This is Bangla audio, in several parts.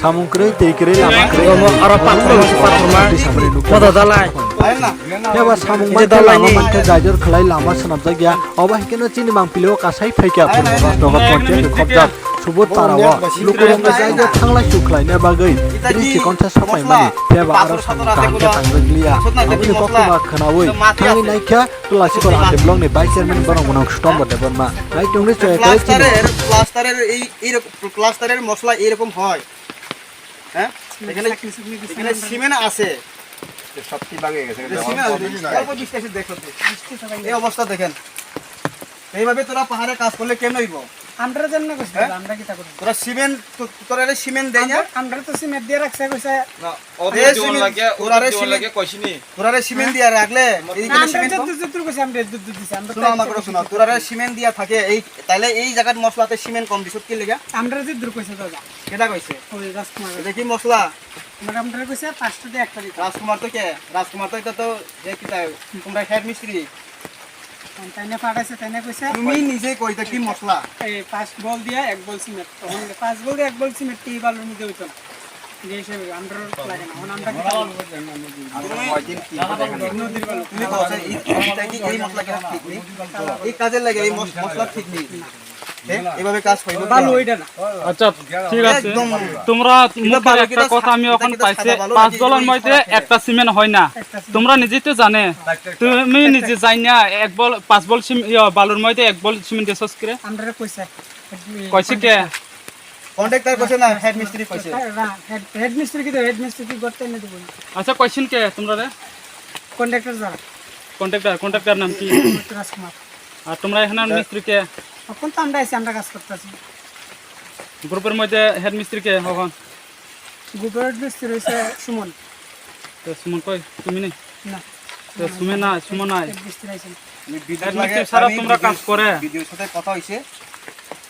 samung kere tei kere lama kere aro pathor ma moda dalai Heba samung mante lama mante gajor khelai lama senamjak ya oba hikeno chini mang pileo kasai phaikya phunwa doga konte khobjak subut parawa lukurong jaiga thanglai sukhlai ne bagai ri konta sapai mani heba aro tangke tangglia amini kokma khanawui thangi naikha tulasi kor ande blong ni vice chairman borong monok stom bode bonma nai tungni choy kare chini প্লাস্টারের এই প্লাস্টারের মশলা এরকম হয় হ্যাঁ এখানে এখানে সিমেন্ট আছে সবটি ভাঙে গেছে অল্প বৃষ্টি এসে দেখো এই অবস্থা দেখেন এইভাবে তোরা পাহাড়ে কাজ করলে কেন হইব আমরা জন্য কইছি আমরা কি তা করি তোরা সিমেন্ট তোরা সিমেন্ট দেই না আমরা তো সিমেন্ট দিয়ে রাখছে কইছে না ওদের জোর লাগে ওদের জোর লাগে কইছিনি তোরা সিমেন্ট দিয়া রাখলে এইখানে আমরা সিমেন্ট যত কইছি আমরা দুধ দিছি আমরা শোনো আমাকে শোনো তোরা সিমেন্ট দিয়া থাকে এই তাইলে এই জায়গার মশলাতে সিমেন্ট কম দিছত কি লাগা আমরা যে দূর কইছে দাদা কেডা কইছে ওই রাজকুমার এটা কি মশলা আমরা কইছে 5টা দিয়ে একটা দিতে রাজকুমার তো কে রাজকুমার তো এটা তো যে কি তাই তোমরা হেড মিস্ত্রি তাইনে পাঠাইছে তাইনে কইছে তুমি নিজে কইতা কি মশলা এই 5 বল দিয়ে 1 বল সিমেন্ট তখন 5 বল দিয়ে 1 বল সিমেন্ট টি বালুর মধ্যে হইতো না যে হিসেবে আমরা লাগে না আমরা নদীর বালু তুমি কইছো এইটা কি এই মশলা কেন ঠিক নেই এই কাজে লাগে এই মশলা ঠিক নেই এইভাবে কাজ হইব বালু ওইটা না আচ্ছা ঠিক আছে তোমরা মুখের একটা কথা আমি এখন পাইছে 5 বলের মধ্যে একটা সিমেন্ট হয় না তোমরা নিজেই তো জানে তুমি নিজে যাই না 1 বল 5 বল বালুর মধ্যে 1 বল সিমেন্ট দেছস করে আমরা কইছে কইছে কে কন্ট্রাক্টর কইছে না হেড মিস্ত্রি কইছে হেড মিস্ত্রি কি তো হেড মিস্ত্রি কি করতে না দেব আচ্ছা কইছেন কে তোমরা রে কন্ট্রাক্টর যা কন্ট্রাক্টর নাম কি রাজকুমার আর তোমরা এখানে মিস্ত্রি কে এখন তো আমরা এসে আমরা কাজ করতেছি গ্রুপের মধ্যে হেড মিস্ত্রি কে এখন গ্রুপের হেড মিস্ত্রি হইছে সুমন তো সুমন কই তুমি নেই না তো সুমন নাই হেড মিস্ত্রি আইছেন হেড মিস্ত্রি সারা তোমরা কাজ করে ভিডিওর সাথে কথা হইছে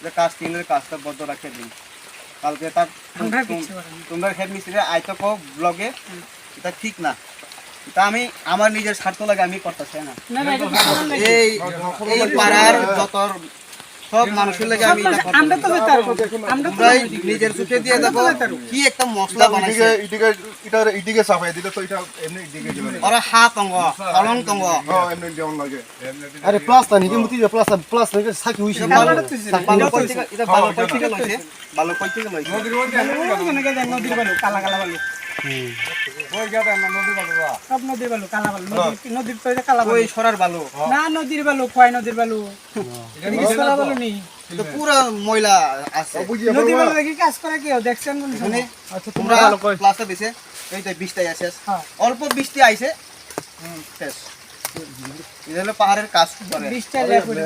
যে কাজ কিনলে কাজটা বদ্ধ রাখতে দিন কালকে তার আমরা কিছু করি না। তোমরা হেড মিস্ত্রি আইতো কো ব্লগে এটা ঠিক না এটা আমি আমার নিজের স্বার্থ লাগে আমি করতেছি না না না এটা ভালো লাগে। এই এই পাড়ার যত সব মানুষের লাগে আমি এটা আমরা তো করতেছি যেতাম আমরা তো তোমরাই নিজের চোখে দিয়ে দেখো কি একটা মশলা বানাইছে এদিকে চাপাই দিলে তো এটা এমনি এদিকে যাবে ওরা হাত অঙ্গ অলং অঙ্গ এমনি যেমন লাগে আরে প্লাস্টার নাকি মুতি প্লাস্টার সাকি হইছে ভালো কইতে এটা ভালো কইতে লইছে ভালো কইতে লইছে নদীর বালু কালা কালা বালু সব নদীর বালু কালা বালু নদীর তো এটা কালা বালু ওই সরার ভালো না নদীর বালু খোয়াই নদীর বালু এদিকে কালা বালু নেই এটা পুরো ময়লা আছে নদীর বালু দেখি কাজ করে কেউ দেখছেন কোন শুনে আচ্ছা তোমরা ক্লাসে দিছে এইটা 20টাই আছে হ্যাঁ। অল্প বৃষ্টি আইছে শেষ এটা হলো পাহাড়ের কাজ করে 20টা লেখ হইলো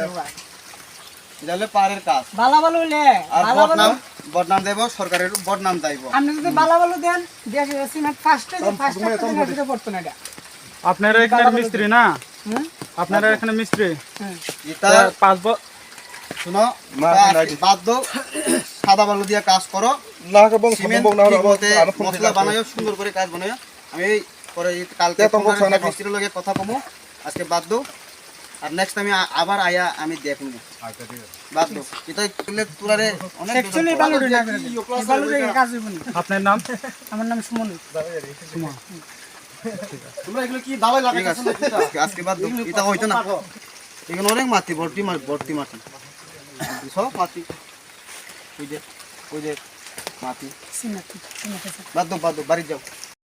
এটা হলো পাহাড়ের কাজ বালা বালু লে আর বালা বালু বদনাম দেব সরকারের বদনাম দেব আপনি যদি বালা বালু দেন দেশ সিমেন্ট ফার্স্টে ফার্স্টে পড়তো না এটা আপনারা এখানে মিস্ত্রি না হুম আপনারা এখানে মিস্ত্রি এটা 5 বল শুনো বাধ্য সাদা বালু দিয়ে কাজ করো না বল সিমেন্ট সম্ভব না হলে ঠিকমতে মশলা বানায়ো সুন্দর করে কাজ বানায়ো আমি এই পরে কালকে তোমার মিস্ত্রির লগে কথা কমু আজকে বাধ্য আর নেক্সট আমি আবার আয়া আমি দেখুন আচ্ছা ঠিক আছে বাধ্য এটা করলে তুরারে অনেক অ্যাকচুয়ালি বালু না করে এই বালু দিয়ে কাজ হইব না আপনার নাম আমার নাম সুমন তোমরা এগুলো কি দাওয়াই ঠিক আছে আজকে বাধ্য এটা হইতো না এখানে অনেক মাটি ভর্তি মাটি সব মাটি ওই যে মাটি সিমেন্ট বাধ্য বাড়ি যাও